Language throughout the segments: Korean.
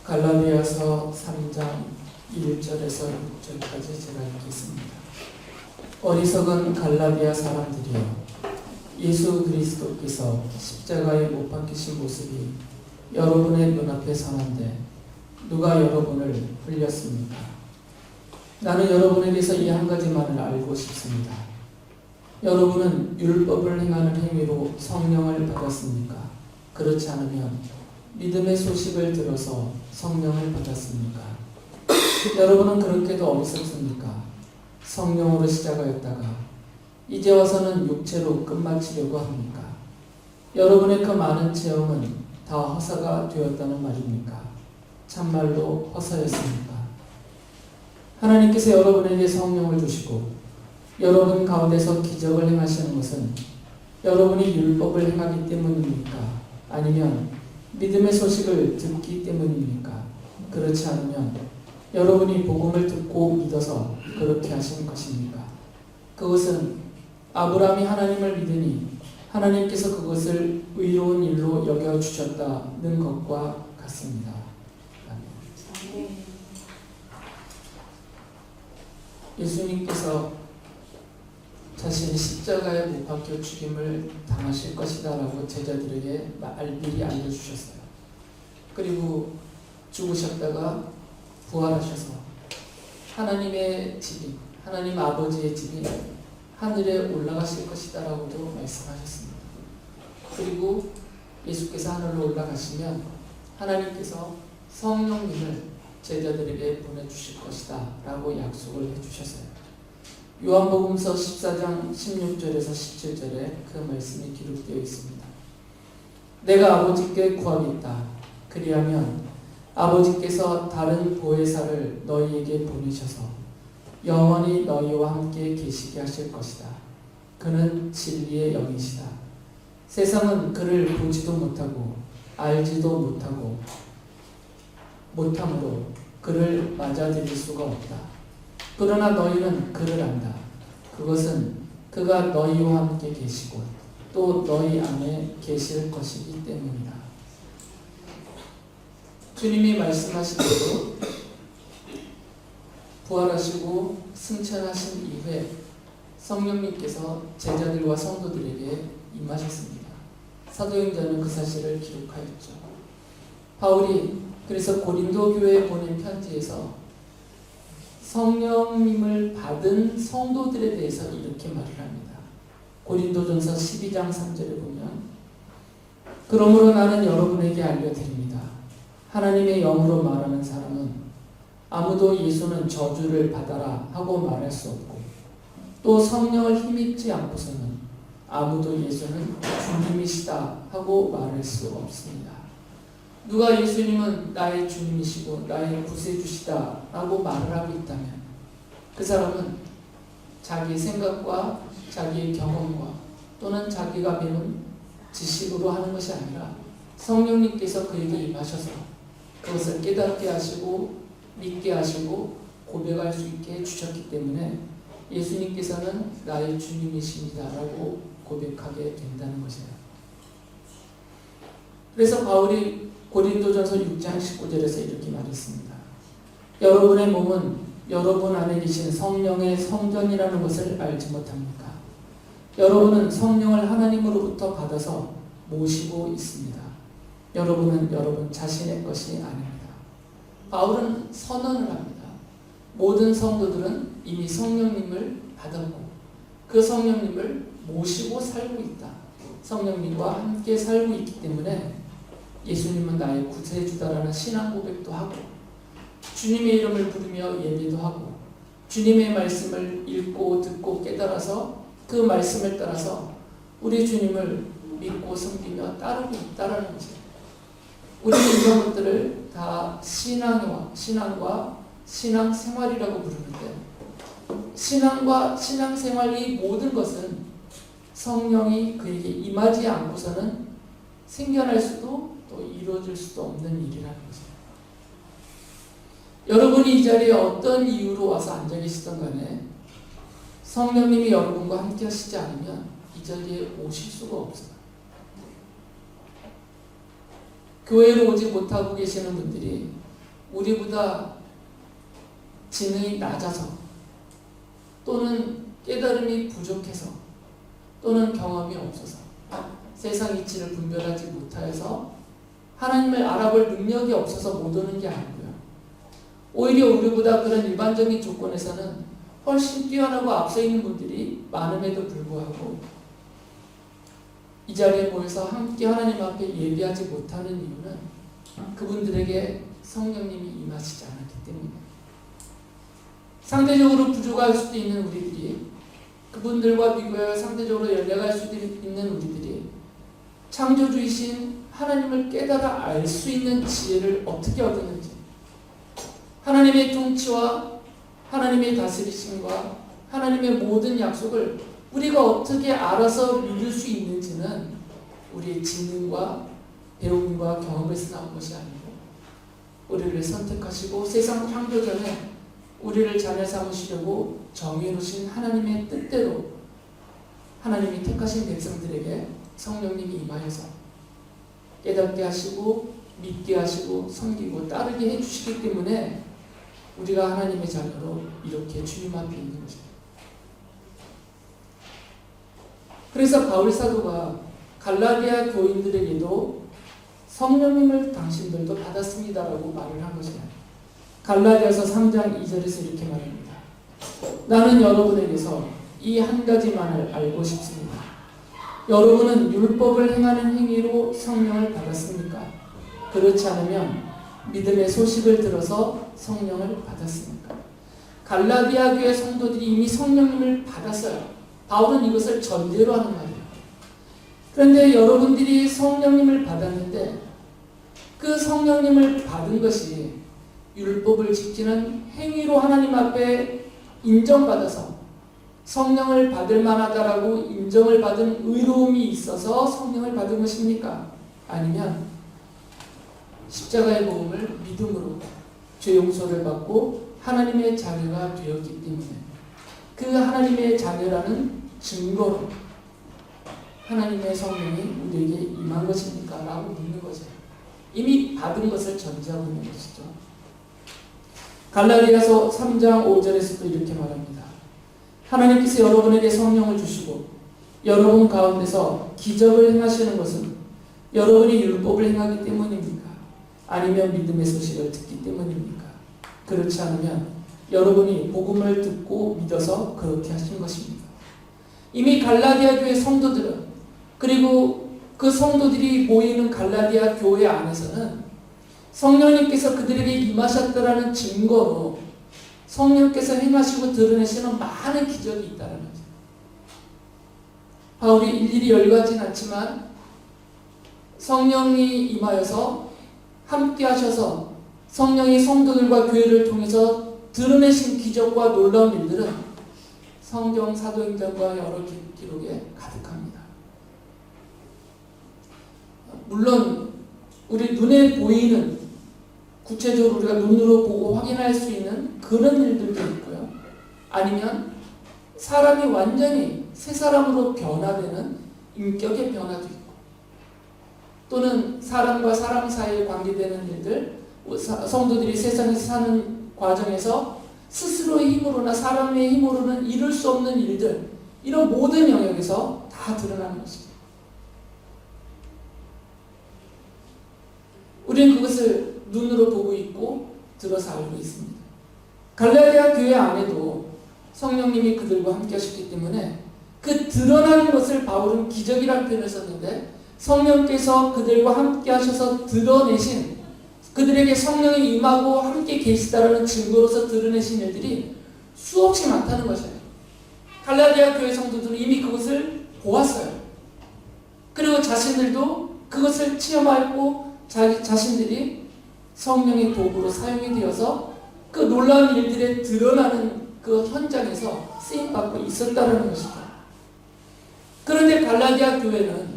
갈라디아서 3장 1절에서 6절까지 제가 읽겠습니다. 어리석은 갈라디아 사람들이여, 예수 그리스도께서 십자가에 못 박히신 모습이 여러분의 눈앞에 선한데 누가 여러분을 흘렸습니까? 나는 여러분에게서 이 한 가지만을 알고 싶습니다. 여러분은 율법을 행하는 행위로 성령을 받았습니까? 그렇지 않으면 믿음의 소식을 들어서 성령을 받았습니까? 여러분은 그렇게도 어리석습니까? 성령으로 시작하였다가 이제 와서는 육체로 끝마치려고 합니까? 여러분의 그 많은 체험은 다 허사가 되었다는 말입니까? 참말로 허사였습니까? 하나님께서 여러분에게 성령을 주시고 여러분 가운데서 기적을 행하시는 것은 여러분이 율법을 행하기 때문입니까? 아니면 믿음의 소식을 듣기 때문입니까? 그렇지 않으면 여러분이 복음을 듣고 믿어서 그렇게 하신 것입니까? 그것은 아브라함이 하나님을 믿으니 하나님께서 그것을 의로운 일로 여겨주셨다는 것과 같습니다. 아멘. 예수님께서 자신이 십자가에 못 박혀 죽임을 당하실 것이다 라고 제자들에게 미리 알려주셨어요. 그리고 죽으셨다가 부활하셔서 하나님의 집이, 하나님 아버지의 집이 하늘에 올라가실 것이다 라고도 말씀하셨습니다. 그리고 예수께서 하늘로 올라가시면 하나님께서 성령님을 제자들에게 보내주실 것이다 라고 약속을 해주셨어요. 요한복음서 14장 16절에서 17절에 그 말씀이 기록되어 있습니다. 내가 아버지께 구하겠다. 그리하면 아버지께서 다른 보혜사를 너희에게 보내셔서 영원히 너희와 함께 계시게 하실 것이다. 그는 진리의 영이시다. 세상은 그를 보지도 못하고 알지도 못하므로 그를 맞아들일 수가 없다. 그러나 너희는 그를 안다. 그것은 그가 너희와 함께 계시고 또 너희 안에 계실 것이기 때문이다. 주님이 말씀하신 대로 부활하시고 승천하신 이후에 성령님께서 제자들과 성도들에게 임하셨습니다. 사도행전은 그 사실을 기록하였죠. 바울이 그래서 고린도 교회에 보낸 편지에서 성령님을 받은 성도들에 대해서 이렇게 말을 합니다. 고린도전서 12장 3절에 보면 그러므로 나는 여러분에게 알려드립니다. 하나님의 영으로 말하는 사람은 아무도 예수는 저주를 받아라 하고 말할 수 없고 또 성령을 힘입지 않고서는 아무도 예수는 주님이시다 하고 말할 수 없습니다. 누가 예수님은 나의 주님이시고 나의 구세주시다 라고 말을 하고 있다면 그 사람은 자기의 생각과 자기의 경험과 또는 자기가 배운 지식으로 하는 것이 아니라 성령님께서 그에게 임하셔서 그것을 깨닫게 하시고 믿게 하시고 고백할 수 있게 해주셨기 때문에 예수님께서는 나의 주님이십니다 라고 고백하게 된다는 것이에요. 그래서 바울이 고린도전서 6장 19절에서 이렇게 말했습니다. 여러분의 몸은 여러분 안에 계신 성령의 성전이라는 것을 알지 못합니까? 여러분은 성령을 하나님으로부터 받아서 모시고 있습니다. 여러분은 여러분 자신의 것이 아닙니다. 바울은 선언을 합니다. 모든 성도들은 이미 성령님을 받았고 그 성령님을 모시고 살고 있다. 성령님과 함께 살고 있기 때문에 예수님은 나의 구세주다라는 신앙 고백도 하고 주님의 이름을 부르며 예배도 하고 주님의 말씀을 읽고 듣고 깨달아서 그 말씀을 따라서 우리 주님을 믿고 섬기며 따르고 있다라는 거죠. 우리는 이런 것들을 다 신앙과 신앙생활이라고 부르는데 신앙과 신앙생활 이 모든 것은 성령이 그에게 임하지 않고서는 생겨날 수도 또 이루어질 수도 없는 일이라는 거죠. 여러분이 이 자리에 어떤 이유로 와서 앉아 계시던 간에 성령님이 여러분과 함께 하시지 않으면 이 자리에 오실 수가 없어요. 교회로 오지 못하고 계시는 분들이 우리보다 지능이 낮아서 또는 깨달음이 부족해서 또는 경험이 없어서 세상 이치를 분별하지 못하여서 하나님을 알아볼 능력이 없어서 못 오는 게 아니고요. 오히려 우리보다 그런 일반적인 조건에서는 훨씬 뛰어나고 앞서 있는 분들이 많음에도 불구하고 이 자리에 모여서 함께 하나님 앞에 예배하지 못하는 이유는 그분들에게 성령님이 임하시지 않았기 때문이에요. 상대적으로 부족할 수도 있는 우리들이 그분들과 비교하여 상대적으로 연약할 수도 있는 우리들이 창조주이신 하나님을 깨달아 알 수 있는 지혜를 어떻게 얻었는지, 하나님의 통치와 하나님의 다스리심과 하나님의 모든 약속을 우리가 어떻게 알아서 믿을 수 있는지는 우리의 지능과 배움과 경험에서 나온 것이 아니고 우리를 선택하시고 세상 창조 전에 우리를 자녀 삼으시려고 정해놓으신 하나님의 뜻대로 하나님이 택하신 백성들에게 성령님이 임하여서 깨닫게 하시고 믿게 하시고 섬기고 따르게 해주시기 때문에 우리가 하나님의 자녀로 이렇게 주님 앞에 있는 것입니다. 그래서 바울 사도가 갈라디아 교인들에게도 성령님을 당신들도 받았습니다라고 말을 한 것이에요. 갈라디아서 3장 2절에서 이렇게 말합니다. 나는 여러분에게서 이 한 가지만을 알고 싶습니다. 여러분은 율법을 행하는 행위로 성령을 받았습니까? 그렇지 않으면 믿음의 소식을 들어서 성령을 받았습니까? 갈라디아 교회 성도들이 이미 성령님을 받았어요. 바울은 이것을 전제로 하는 말이에요. 그런데 여러분들이 성령님을 받았는데 그 성령님을 받은 것이 율법을 지키는 행위로 하나님 앞에 인정받아서 성령을 받을 만하다라고 인정을 받은 의로움이 있어서 성령을 받은 것입니까? 아니면 십자가의 복음을 믿음으로 죄 용서를 받고 하나님의 자녀가 되었기 때문에 그 하나님의 자녀라는 증거로 하나님의 성령이 우리에게 임한 것입니까? 라고 묻는 거죠. 이미 받은 것을 전제하고 있는 것이죠. 갈라디아서 3장 5절에서도 이렇게 말합니다. 하나님께서 여러분에게 성령을 주시고 여러분 가운데서 기적을 행하시는 것은 여러분이 율법을 행하기 때문입니까? 아니면 믿음의 소식을 듣기 때문입니까? 그렇지 않으면 여러분이 복음을 듣고 믿어서 그렇게 하신 것입니다. 이미 갈라디아 교회 성도들은 그리고 그 성도들이 모이는 갈라디아 교회 안에서는 성령님께서 그들에게 임하셨다라는 증거로 성령께서 행하시고 드러내시는 많은 기적이 있다는 거죠. 바울이 일일이 열거하진 않지만 성령이 임하여서 함께 하셔서 성령이 성도들과 교회를 통해서 드러내신 기적과 놀라운 일들은 성경 사도행전과 여러 기록에 가득합니다. 물론 우리 눈에 보이는 구체적으로 우리가 눈으로 보고 확인할 수 있는 그런 일들도 있고요. 아니면 사람이 완전히 새 사람으로 변화되는 인격의 변화도 있고 또는 사람과 사람 사이에 관계되는 일들, 성도들이 세상에서 사는 과정에서 스스로의 힘으로나 사람의 힘으로는 이룰 수 없는 일들, 이런 모든 영역에서 다 드러나는 것입니다. 우리는 그것을 눈으로 보고 있고 들어서 알고 있습니다. 갈라디아 교회 안에도 성령님이 그들과 함께 하셨기 때문에 그 드러나는 것을 바울은 기적이라는 표현을 썼는데 성령께서 그들과 함께 하셔서 드러내신 그들에게 성령이 임하고 함께 계시다라는 증거로서 드러내신 일들이 수없이 많다는 것이에요. 갈라디아 교회 성도들은 이미 그것을 보았어요. 그리고 자신들도 그것을 체험하였고 자신들이 성령의 도구로 사용이 되어서 그 놀라운 일들에 드러나는 그 현장에서 쓰임받고 있었다는 것이죠. 그런데 갈라디아 교회는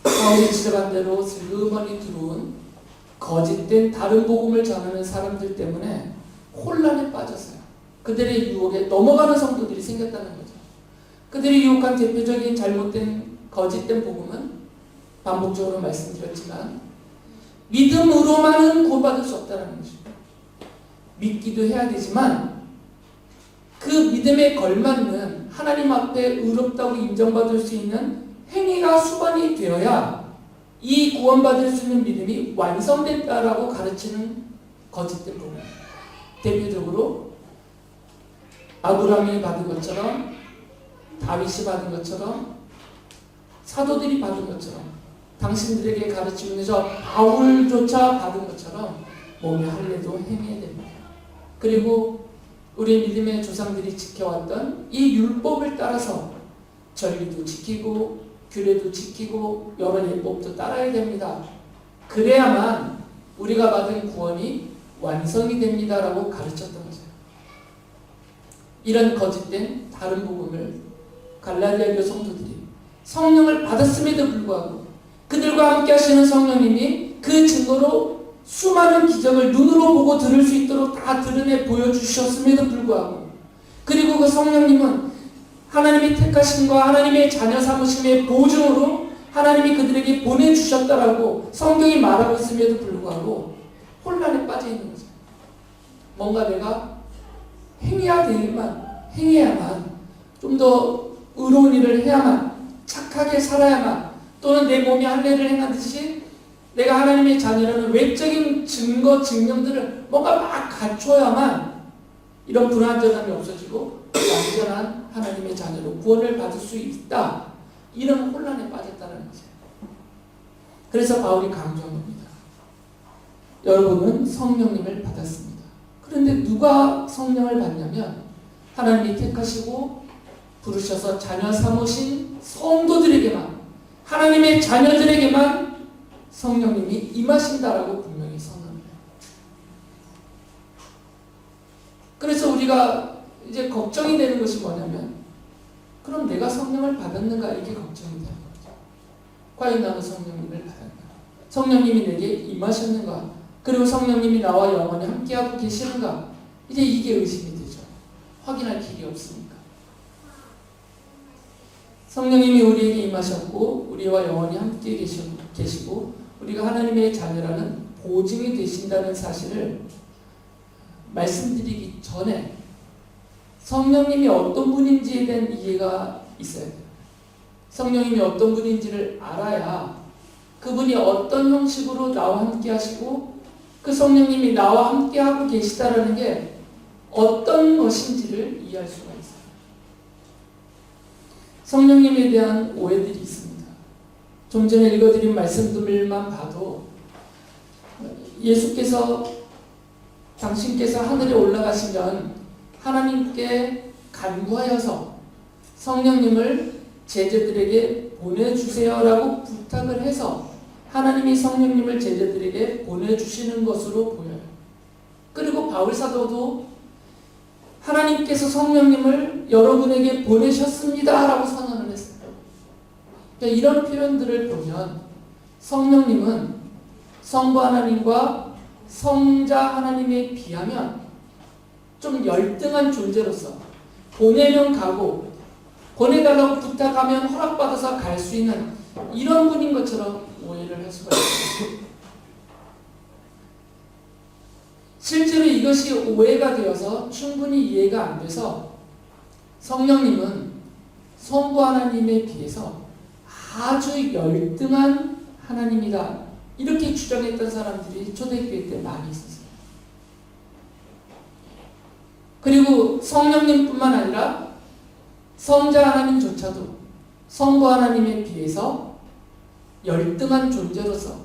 바울이 지적한 대로 슬그머니 들어온 거짓된 다른 복음을 전하는 사람들 때문에 혼란에 빠졌어요. 그들의 유혹에 넘어가는 성도들이 생겼다는 거죠. 그들이 유혹한 대표적인 잘못된 거짓된 복음은 반복적으로 말씀드렸지만 믿음으로만은 구원받을 수 없다는 것입니다. 믿기도 해야 되지만 그 믿음에 걸맞는 하나님 앞에 의롭다고 인정받을 수 있는 행위가 수반이 되어야 이 구원받을 수 있는 믿음이 완성됐다라고 가르치는 거짓된 복음. 대표적으로 아브라함이 받은 것처럼, 다윗이 받은 것처럼, 사도들이 받은 것처럼, 당신들에게 가르치고 있는 저 바울조차 받은 것처럼 몸의 할례도 행해야 됩니다. 그리고 우리 믿음의 조상들이 지켜왔던 이 율법을 따라서 절기도 지키고 규례도 지키고 여러 예법도 따라야 됩니다. 그래야만 우리가 받은 구원이 완성이 됩니다라고 가르쳤던 거죠. 이런 거짓된 다른 복음을 갈라디아 교 성도들이 성령을 받았음에도 불구하고 그들과 함께 하시는 성령님이 그 증거로 수많은 기적을 눈으로 보고 들을 수 있도록 다 드러내 보여주셨음에도 불구하고, 그리고 그 성령님은 하나님의 택하심과 하나님의 자녀 삼으심의 보증으로 하나님이 그들에게 보내주셨다라고 성경이 말하고 있음에도 불구하고 혼란에 빠져 있는 거죠. 뭔가 내가 행해야만 좀 더 의로운 일을 해야만, 착하게 살아야만, 또는 내 몸이 할례를 행하듯이 내가 하나님의 자녀라는 외적인 증거, 증명들을 뭔가 막 갖춰야만 이런 불완전함이 없어지고 완전한 하나님의 자녀로 구원을 받을 수 있다. 이런 혼란에 빠졌다는 거죠. 그래서 바울이 강조한 겁니다. 여러분은 성령님을 받았습니다. 그런데 누가 성령을 받냐면 하나님이 택하시고 부르셔서 자녀 삼으신 성도들에게만, 하나님의 자녀들에게만 성령님이 임하신다라고 분명히 선언해요. 그래서 우리가 이제 걱정이 되는 것이 뭐냐면, 그럼 내가 성령을 받았는가, 이게 걱정이 되는 거죠. 과연 나는 성령님을 받았나? 성령님이 내게 임하셨는가? 그리고 성령님이 나와 영원히 함께하고 계시는가? 이제 이게 의심이 되죠. 확인할 길이 없으니까. 성령님이 우리에게 임하셨고 우리와 영원히 함께 계시고 우리가 하나님의 자녀라는 보증이 되신다는 사실을 말씀드리기 전에 성령님이 어떤 분인지에 대한 이해가 있어야 돼요. 성령님이 어떤 분인지를 알아야 그분이 어떤 형식으로 나와 함께 하시고 그 성령님이 나와 함께 하고 계시다라는 게 어떤 것인지를 이해할 수가 있어요. 성령님에 대한 오해들이 있습니다. 좀 전에 읽어드린 말씀들만 봐도 예수께서 당신께서 하늘에 올라가시면 하나님께 간구하여서 성령님을 제자들에게 보내주세요라고 부탁을 해서 하나님이 성령님을 제자들에게 보내주시는 것으로 보여요. 그리고 바울 사도도 하나님께서 성령님을 여러분에게 보내셨습니다 라고 선언을 했어요. 그러니까 이런 표현들을 보면 성령님은 성부 하나님과 성자 하나님에 비하면 좀 열등한 존재로서 보내면 가고 보내달라고 부탁하면 허락받아서 갈 수 있는 이런 분인 것처럼 오해를 할 수가 있습니다. 실제로 이것이 오해가 되어서 충분히 이해가 안 돼서 성령님은 성부 하나님에 비해서 아주 열등한 하나님이다, 이렇게 주장했던 사람들이 초대교회 때 많이 있었어요. 그리고 성령님뿐만 아니라 성자 하나님조차도 성부 하나님에 비해서 열등한 존재로서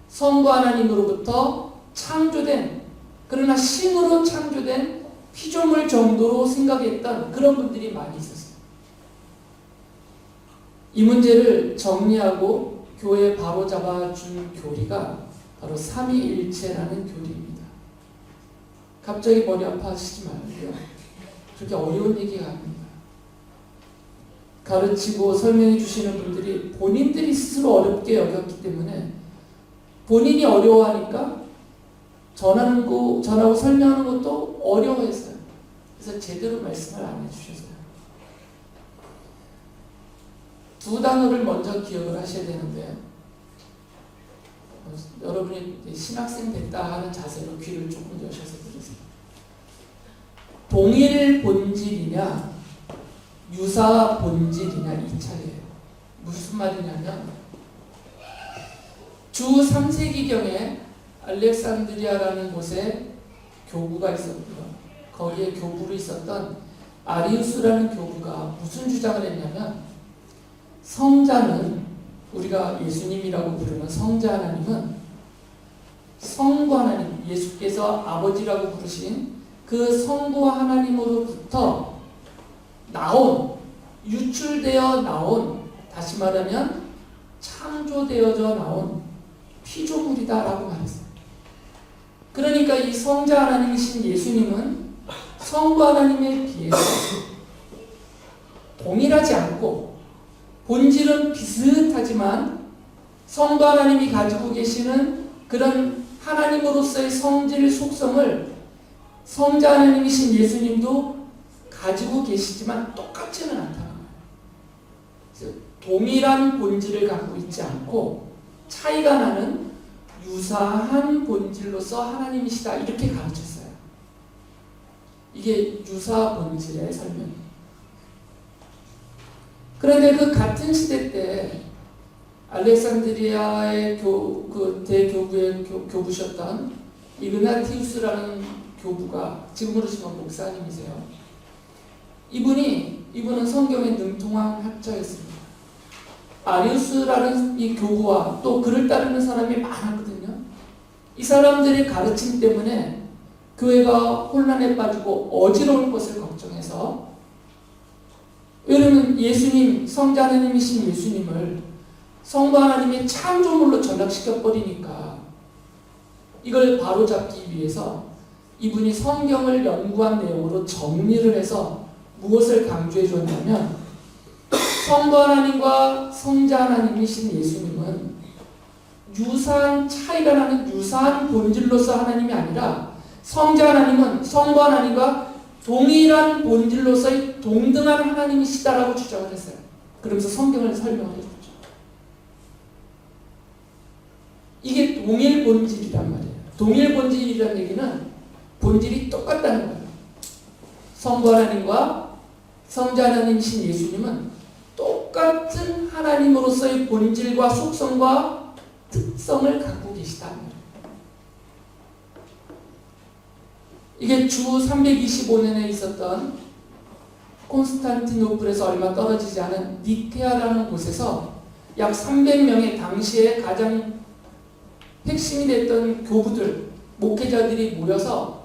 성부 하나님으로부터 창조된, 그러나 신으로 창조된 피조물 정도로 생각했던 그런 분들이 많이 있었어요. 이 문제를 정리하고 교회에 바로잡아준 교리가 바로 삼위일체라는 교리입니다. 갑자기 머리 아파하시지 말고요. 그렇게 어려운 얘기가 아닙니다. 가르치고 설명해 주시는 분들이 본인들이 스스로 어렵게 여겼기 때문에 본인이 어려워하니까 전하고 설명하는 것도 어려워했어요. 그래서 제대로 말씀을 안 해주셔서요. 두 단어를 먼저 기억을 하셔야 되는데, 여러분이 신학생 됐다 하는 자세로 귀를 조금 여셔서 들으세요. 동일 본질이냐 유사 본질이냐 이 차이예요. 무슨 말이냐면 주 3세기경에 알렉산드리아라는 곳에 교구가 있었고요. 거기에 교부로 있었던 아리우스라는 교부가 무슨 주장을 했냐면 성자는 우리가 예수님이라고 부르는 성자 하나님은 성부 하나님, 예수께서 아버지라고 부르신 그 성부 하나님으로부터 나온, 유출되어 나온, 다시 말하면 창조되어져 나온 피조물이다라고 말했어요. 그러니까 이 성자 하나님이신 예수님은 성부 하나님에 비해서 동일하지 않고 본질은 비슷하지만 성부 하나님이 가지고 계시는 그런 하나님으로서의 성질 속성을 성자 하나님이신 예수님도 가지고 계시지만 똑같지는 않다는 거예요. 동일한 본질을 갖고 있지 않고 차이가 나는 유사한 본질로서 하나님이시다 이렇게 가르쳤어요. 이게 유사 본질의 설명이에요. 그런데 그 같은 시대 때 알렉산드리아의 그 대교부의 교부셨던 이그나티우스라는 교부가 지금으로 치면 목사님이세요. 이분은 성경에 능통한 학자였습니다. 아리우스라는 이 교부와 또 그를 따르는 사람이 많았거든요. 이 사람들의 가르침 때문에 교회가 혼란에 빠지고 어지러울 것을 걱정해서, 왜냐하면 예수님, 성자 하나님이신 예수님을 성부 하나님의 창조물로 전락시켜버리니까 이걸 바로잡기 위해서 이분이 성경을 연구한 내용으로 정리를 해서 무엇을 강조해 줬냐면 성부 하나님과 성자 하나님이신 예수님은 유사한 차이가 나는 유사한 본질로서 하나님이 아니라 성자 하나님은 성부 하나님과 동일한 본질로서의 동등한 하나님이시다라고 주장을 했어요. 그러면서 성경을 설명을 해줬죠. 이게 동일 본질이란 말이에요. 동일 본질이라는 얘기는 본질이 똑같다는 거예요. 성부 하나님과 성자 하나님이신 예수님은 똑같은 하나님으로서의 본질과 속성과 특성을 갖고 계시다는 거예요. 이게 주 325년에 있었던 콘스탄티노플에서 얼마 떨어지지 않은 니케아라는 곳에서 약 300명의 당시에 가장 핵심이 됐던 교부들, 목회자들이 모여서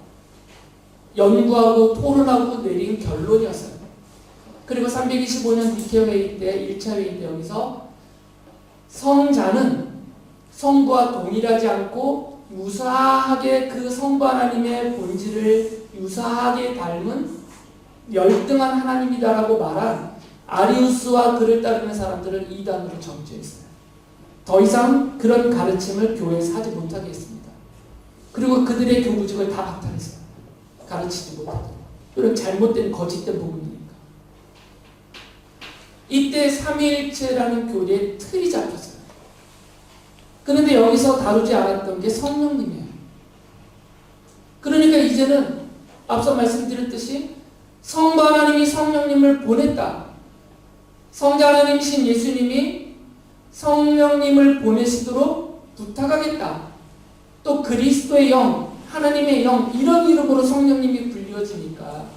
연구하고 토론하고 내린 결론이었어요. 그리고 325년 니케아 회의 때 1차 회의 때 여기서 성자는 성부와 동일하지 않고 유사하게 그 성부 하나님의 본질을 유사하게 닮은 열등한 하나님이다라고 말한 아리우스와 그를 따르는 사람들을 이단으로 정죄했어요. 더 이상 그런 가르침을 교회에서 하지 못하게 했습니다. 그리고 그들의 교부직을 다 박탈했어요. 가르치지 못하도록. 이런 잘못된 거짓된 부분이니까. 이때 삼위일체라는 교리의 틀이 잡혔어요. 그런데 여기서 다루지 않았던 게 성령님이에요. 그러니까 이제는 앞서 말씀드렸듯이 성부 하나님이 성령님을 보냈다. 성자 하나님이신 예수님이 성령님을 보내시도록 부탁하겠다. 또 그리스도의 영, 하나님의 영, 이런 이름으로 성령님이 불려지니까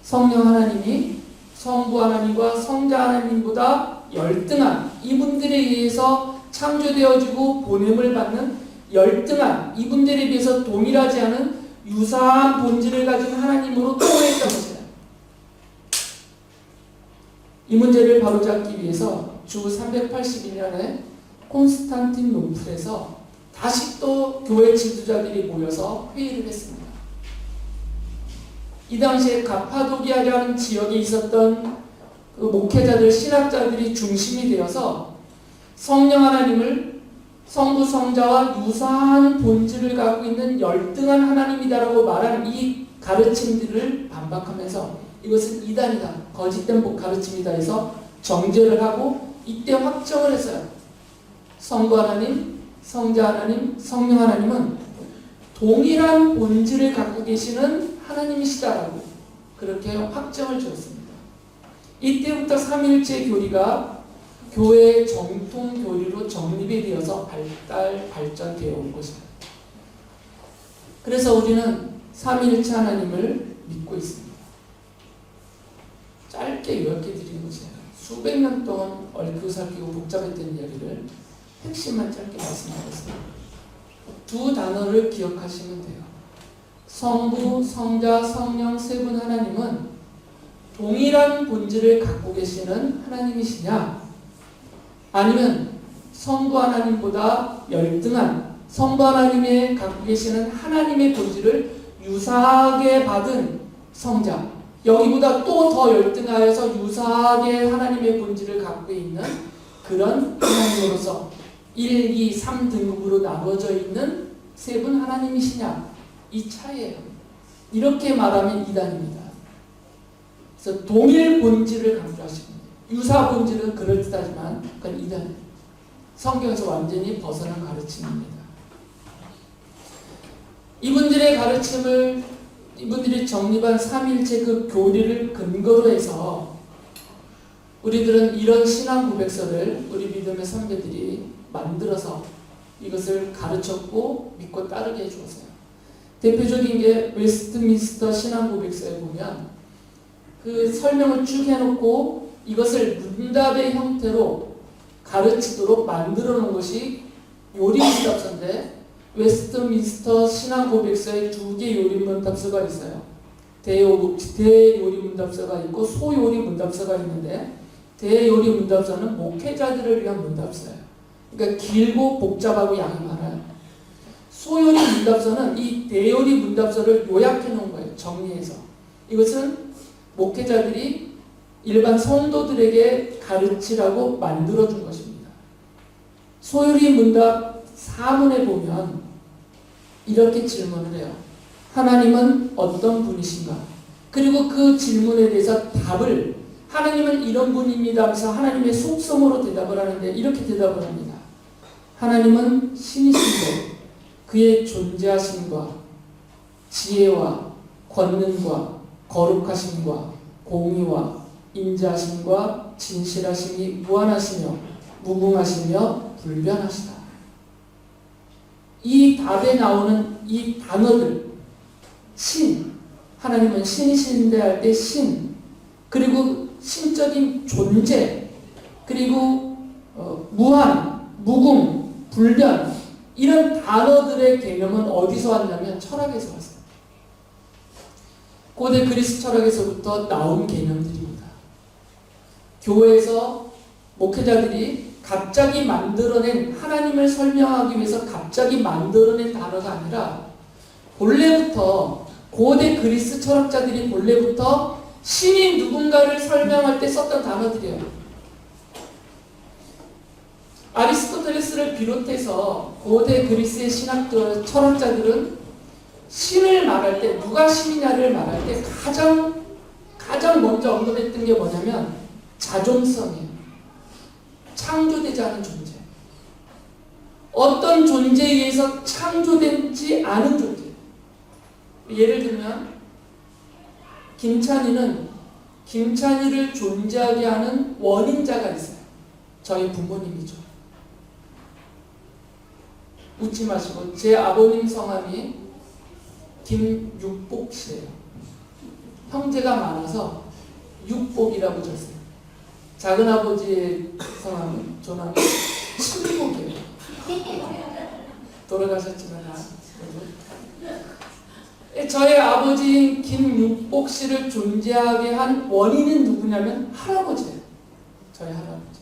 성령 하나님이 성부 하나님과 성자 하나님보다 열등한, 이분들에 의해서 창조되어지고 보냄을 받는 열등한, 이분들에 비해서 동일하지 않은 유사한 본질을 가진 하나님으로 토해했던 것이다. 이 문제를 바로잡기 위해서 주 382년에 콘스탄티노플에서 다시 또 교회 지도자들이 모여서 회의를 했습니다. 이 당시에 가파도기아라는 지역에 있었던 그 목회자들, 신학자들이 중심이 되어서 성령 하나님을 성부 성자와 유사한 본질을 갖고 있는 열등한 하나님이다라고 말하는 이 가르침들을 반박하면서 이것은 이단이다, 거짓된 가르침이다 해서 정죄를 하고 이때 확정을 했어요. 성부 하나님, 성자 하나님, 성령 하나님은 동일한 본질을 갖고 계시는 하나님이시다라고. 그렇게 확정을 지었습니다. 이때부터 삼위일체 교리가 교회의 정통 교리로 정립이 되어서 발전되어 온 것입니다. 그래서 우리는 삼위일체 하나님을 믿고 있습니다. 짧게 요약해 드리는 것이에요. 수백 년 동안 얽히고 복잡했던 이야기를 핵심만 짧게 말씀하겠습니다. 두 단어를 기억하시면 돼요. 성부, 성자, 성령 세 분 하나님은 동일한 본질을 갖고 계시는 하나님이시냐? 아니면 성부 하나님보다 열등한 성부 하나님이 갖고 계시는 하나님의 본질을 유사하게 받은 성자, 여기보다 또 더 열등하여서 유사하게 하나님의 본질을 갖고 있는 그런 하나님으로서 1, 2, 3등급으로 나눠져 있는 세 분 하나님이시냐? 이 차이예요. 이렇게 말하면 이단입니다. 그래서 동일 본질을 강조하십니다. 유사 본질은 그럴듯하지만 그건 이단이에요. 성경에서 완전히 벗어난 가르침입니다. 이분들의 가르침을 이분들이 정립한 삼위일체 그 교리를 근거로 해서 우리들은 이런 신앙 고백서를 우리 믿음의 선배들이 만들어서 이것을 가르쳤고 믿고 따르게 해주었어요. 대표적인 게 웨스트민스터 신앙 고백서에 보면 그 설명을 쭉 해놓고 이것을 문답의 형태로 가르치도록 만들어 놓은 것이 요리문답서인데 웨스트민스터 신앙 고백서에 두 개 요리문답서가 있어요. 대요리문답서가 있고 소요리문답서가 있는데 대요리문답서는 목회자들을 위한 문답서예요. 그러니까 길고 복잡하고 양이 많아요. 소요리문답서는 이 대요리문답서를 요약해 놓은 거예요. 정리해서. 이것은 목회자들이 일반 성도들에게 가르치라고 만들어준 것입니다. 소요리문답 4문에 보면 이렇게 질문을 해요. 하나님은 어떤 분이신가? 그리고 그 질문에 대해서 답을 하나님은 이런 분입니다 하면서 하나님의 속성으로 대답을 하는데 이렇게 대답을 합니다. 하나님은 신이신데 그의 존재하심과 지혜와 권능과 거룩하심과 공의와 인자하심과 진실하심이 무한하시며 무궁하시며 불변하시다. 이 답에 나오는 이 단어들, 신, 하나님은 신이신데 할 때 신, 그리고 신적인 존재, 그리고 무한, 무궁, 불변, 이런 단어들의 개념은 어디서 왔냐면 철학에서 왔어요. 고대 그리스 철학에서부터 나온 개념들입니다. 교회에서 목회자들이 갑자기 만들어낸, 하나님을 설명하기 위해서 갑자기 만들어낸 단어가 아니라 본래부터 고대 그리스 철학자들이 본래부터 신이 누군가를 설명할 때 썼던 단어들이에요. 아리스토텔레스를 비롯해서 고대 그리스의 신학들, 철학자들은 신을 말할 때, 누가 신이냐를 말할 때 가장 먼저 언급했던 게 뭐냐면 자존성이에요. 창조되지 않은 존재. 어떤 존재에 의해서 창조되지 않은 존재. 예를 들면 김찬이를 존재하게 하는 원인자가 있어요. 저희 부모님이죠. 웃지 마시고 제 아버님 성함이 김육복 씨예요. 형제가 많아서 육복이라고 졌어요. 작은 아버지의 성함은 조남이 칠복이에요. 돌아가셨지만 저의 아버지인 김육복 씨를 존재하게 한 원인은 누구냐면 할아버지예요. 저희 할아버지.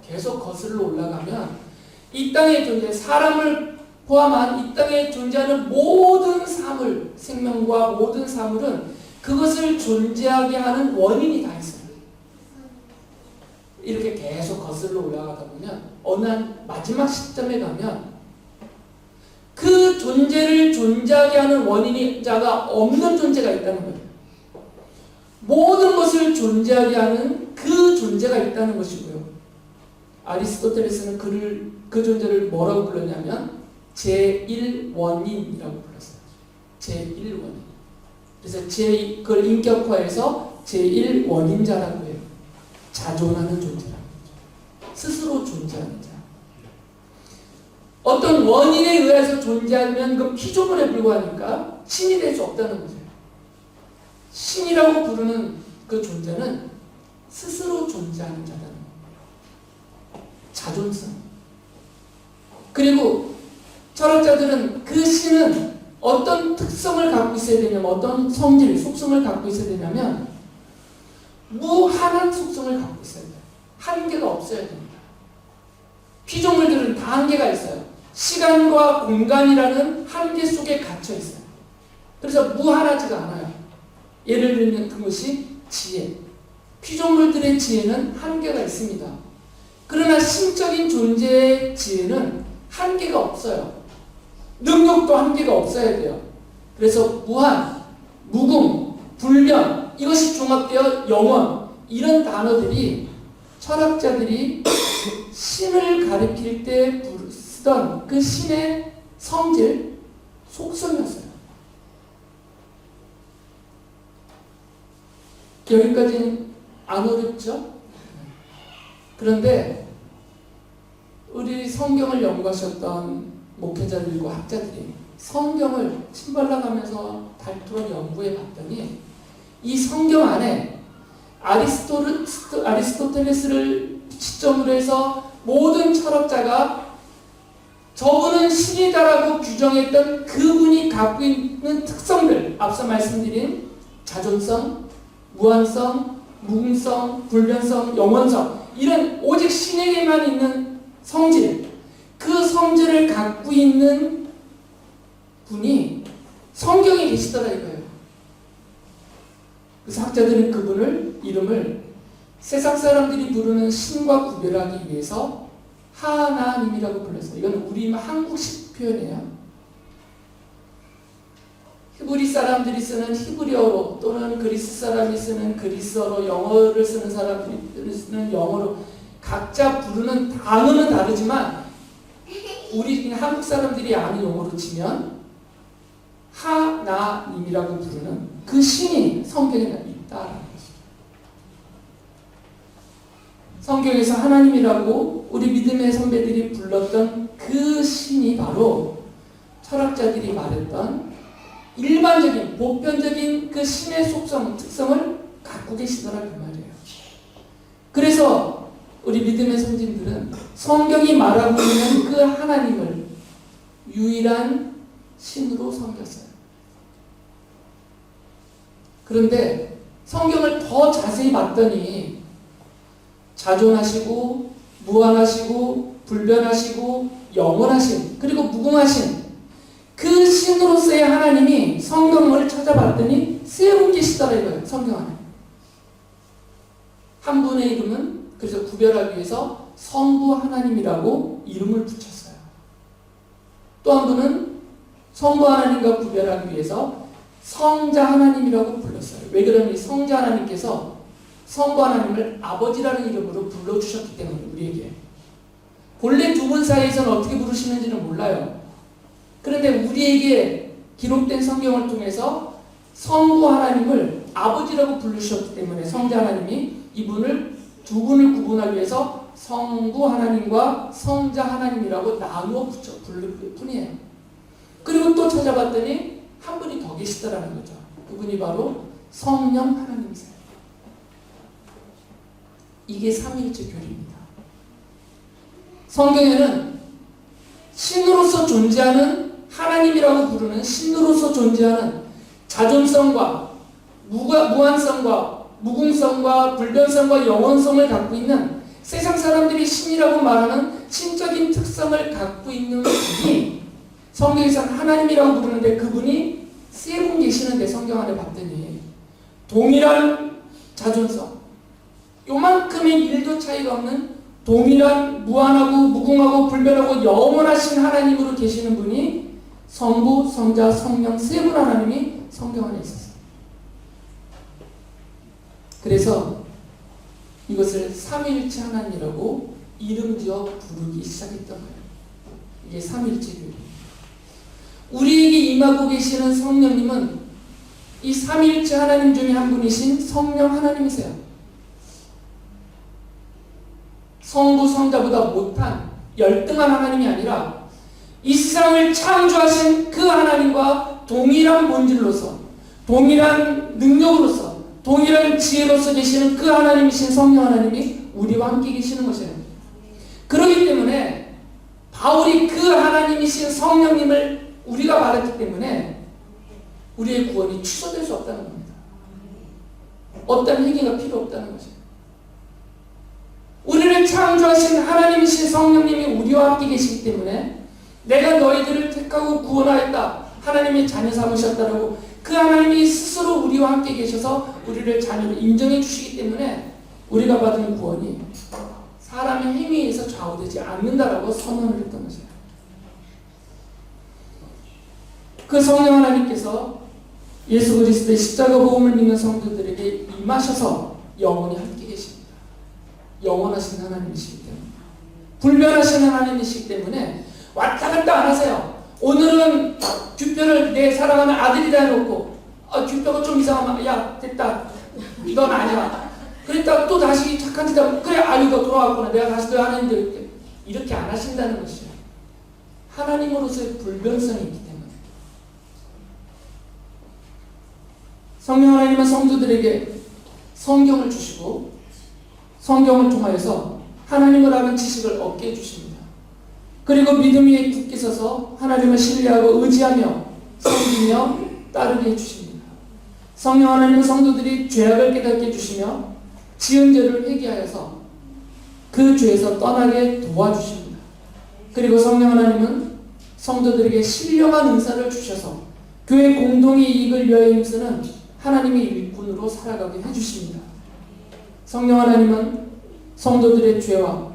계속 거슬러 올라가면 이 땅의 존재, 사람을 포함한 이 땅에 존재하는 모든 사물, 생명과 모든 사물은 그것을 존재하게 하는 원인이 다 있어요. 이렇게 계속 거슬러 올라가다 보면 어느 한 마지막 시점에 가면 그 존재를 존재하게 하는 원인자가 없는 존재가 있다는 거예요. 모든 것을 존재하게 하는 그 존재가 있다는 것이고요. 아리스토텔레스는 그 존재를 뭐라고 불렀냐면 제1원인이라고 불렀어요. 제1원인. 그래서 그걸 인격화해서 제1원인자라고 해요. 자존하는 존재라는 거죠. 스스로 존재하는 자. 어떤 원인에 의해서 존재하면 그 피조물에 불과하니까 신이 될 수 없다는 거죠. 신이라고 부르는 그 존재는 스스로 존재하는 자라는 거예요. 자존성. 그리고 철학자들은 그 신은 어떤 특성을 갖고 있어야 되냐면, 어떤 성질, 속성을 갖고 있어야 되냐면 무한한 속성을 갖고 있어야 돼요. 한계가 없어야 됩니다. 피조물들은 다 한계가 있어요. 시간과 공간이라는 한계 속에 갇혀 있어요. 그래서 무한하지가 않아요. 예를 들면 그것이 지혜. 피조물들의 지혜는 한계가 있습니다. 그러나 신적인 존재의 지혜는 한계가 없어요. 능력도 한계가 없어야 돼요. 그래서 무한, 무궁, 불변, 이것이 종합되어 영원, 이런 단어들이 철학자들이 신을 가리킬 때 쓰던 그 신의 성질, 속성이었어요. 여기까지는 안 어렵죠? 그런데 우리 성경을 연구하셨던 목회자들과 학자들이 성경을 침발라가면서 닳도록 연구해 봤더니 이 성경 안에 아리스토텔레스를 시점으로 해서 모든 철학자가 저분은 신이다라고 규정했던 그분이 갖고 있는 특성들, 앞서 말씀드린 자존성, 무한성, 무궁성, 불변성, 영원성, 이런 오직 신에게만 있는 성질, 그 성질을 갖고 있는 분이 성경에 계시더라 이거예요. 그래서 학자들은 그분을 이름을 세상 사람들이 부르는 신과 구별하기 위해서 하나님이라고 불렀어요. 이건 우리 한국식 표현이에요. 히브리 사람들이 쓰는 히브리어로, 또는 그리스 사람이 쓰는 그리스어로, 영어를 쓰는 사람들이 쓰는 영어로 각자 부르는 단어는 다르지만 우리 한국 사람들이 아는 용어로 치면 하나님이라고 부르는 그 신이 성경에 있다라는 것이죠. 성경에서 하나님이라고 우리 믿음의 선배들이 불렀던 그 신이 바로 철학자들이 말했던 일반적인, 보편적인 그 신의 속성, 특성을 갖고 계시더라 그 말이에요. 그래서 우리 믿음의 선진들은 성경이 말하고 있는 그 하나님을 유일한 신으로 섬겼어요. 그런데 성경을 더 자세히 봤더니 자존하시고 무한하시고 불변하시고 영원하신, 그리고 무궁하신 그 신으로서의 하나님이 성경을 찾아봤더니 세 분 계시더라 이거예요. 성경 안에. 한 분의 이름은 그래서 구별하기 위해서 성부 하나님이라고 이름을 붙였어요. 또 한 분은 성부 하나님과 구별하기 위해서 성자 하나님이라고 불렀어요. 왜 그러냐면 성자 하나님께서 성부 하나님을 아버지라는 이름으로 불러주셨기 때문에 우리에게. 본래 두 분 사이에서는 어떻게 부르시는지는 몰라요. 그런데 우리에게 기록된 성경을 통해서 성부 하나님을 아버지라고 부르셨기 때문에 성자 하나님이 이분을 두 분을 구분하기 위해서 성부 하나님과 성자 하나님이라고 나누어 부를 뿐이에요. 그리고 또 찾아봤더니 한 분이 더 계시더라는 거죠. 그분이 바로 성령 하나님이세요. 이게 삼위일체 교리입니다. 성경에는 신으로서 존재하는, 하나님이라고 부르는 신으로서 존재하는 자존성과 무한성과 무궁성과 불변성과 영원성을 갖고 있는, 세상 사람들이 신이라고 말하는 신적인 특성을 갖고 있는 분이 성경에서는 하나님이라고 부르는데 그분이 세 분 계시는데 성경 안에 봤더니 동일한 자존성, 요만큼의 1도 차이가 없는 동일한 무한하고 무궁하고 불변하고 영원하신 하나님으로 계시는 분이 성부, 성자, 성령 세 분 하나님이 성경 안에 있었어요. 그래서 이것을 삼위일체 하나님이라고 이름 지어 부르기 시작했던 거예요. 이게 삼위일체 교리. 우리에게 임하고 계시는 성령님은 이 삼위일체 하나님 중에 한 분이신 성령 하나님이세요. 성부, 성자보다 못한 열등한 하나님이 아니라 이 세상을 창조하신 그 하나님과 동일한 본질로서, 동일한 능력으로서, 동일한 지혜로서 계시는 그 하나님이신 성령 하나님이 우리와 함께 계시는 것이에요. 그렇기 때문에 바울이 그 하나님이신 성령님을 우리가 말했기 때문에 우리의 구원이 취소될 수 없다는 겁니다. 어떤 행위가 필요 없다는 거죠. 우리를 창조하신 하나님이신 성령님이 우리와 함께 계시기 때문에 내가 너희들을 택하고 구원하였다, 하나님의 자녀 삼으셨다라고 그 하나님이 스스로 우리와 함께 계셔서 우리를 자녀로 인정해 주시기 때문에 우리가 받은 구원이 사람의 행위에 의해서 좌우되지 않는다라고 선언을 했던 것이에요. 그 성령 하나님께서 예수 그리스도의 십자가 복음을 믿는 성도들에게 임하셔서 영원히 함께 계십니다. 영원하신 하나님이시기 때문에, 불변하신 하나님이시기 때문에 왔다 갔다 안 하세요. 오늘은 규표를 내 사랑하는 아들이다 해놓고 규표가 좀 이상하면 야 됐다, 넌 아니야. 그랬다가 또 다시 착한 짓 하면 그래 너 돌아왔구나, 내가 다시 또 하나님들, 이렇게 안 하신다는 것이에요. 하나님으로서의 불변성이 있기 때문에. 성령 하나님은 성도들에게 성경을 주시고 성경을 통하여서 하나님을 아는 지식을 얻게 해주십니다. 그리고 믿음 위에 굳게 서서 하나님을 신뢰하고 의지하며 섬기며 따르게 해주십니다. 성령 하나님은 성도들이 죄악을 깨닫게 해주시며 지은 죄를 회개하여서 그 죄에서 떠나게 도와주십니다. 그리고 성령 하나님은 성도들에게 신령한 은사를 주셔서 교회 공동의 이익을 위하여 힘쓰는 하나님의 일꾼으로 살아가게 해주십니다. 성령 하나님은 성도들의 죄와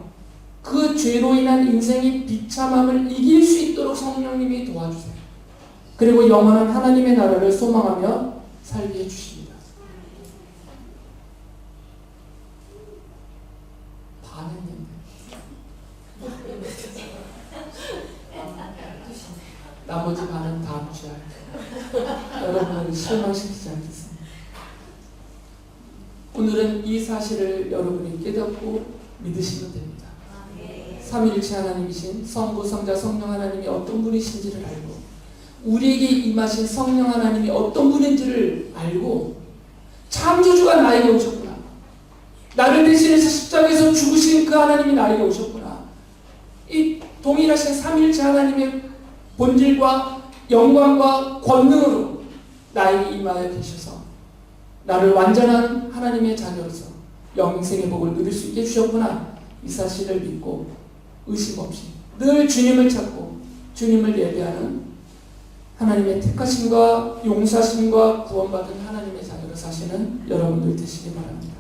그 죄로 인한 인생의 비참함을 이길 수 있도록 성령님이 도와주세요. 그리고 영원한 하나님의 나라를 소망하며 살게 해주십니다. 반했는데 나머지 반은 다음 주에 할게요. 여러분을 실망시키지 않겠습니다. 오늘은 이 사실을 여러분이 깨닫고 믿으시면 됩니다. 삼위일체 하나님이신 성부, 성자, 성령 하나님이 어떤 분이신지를 알고 우리에게 임하신 성령 하나님이 어떤 분인지를 알고 창조주가 나에게 오셨구나, 나를 대신해서 십자가에서 죽으신 그 하나님이 나에게 오셨구나, 이 동일하신 삼위일체 하나님의 본질과 영광과 권능으로 나에게 임하여 계셔서 나를 완전한 하나님의 자녀로서 영생의 복을 누릴 수 있게 해주셨구나, 이 사실을 믿고 의심 없이 늘 주님을 찾고 주님을 예배하는 하나님의 택하심과 용서하심과 구원받은 하나님의 자녀로 사시는 여러분들 되시기 바랍니다.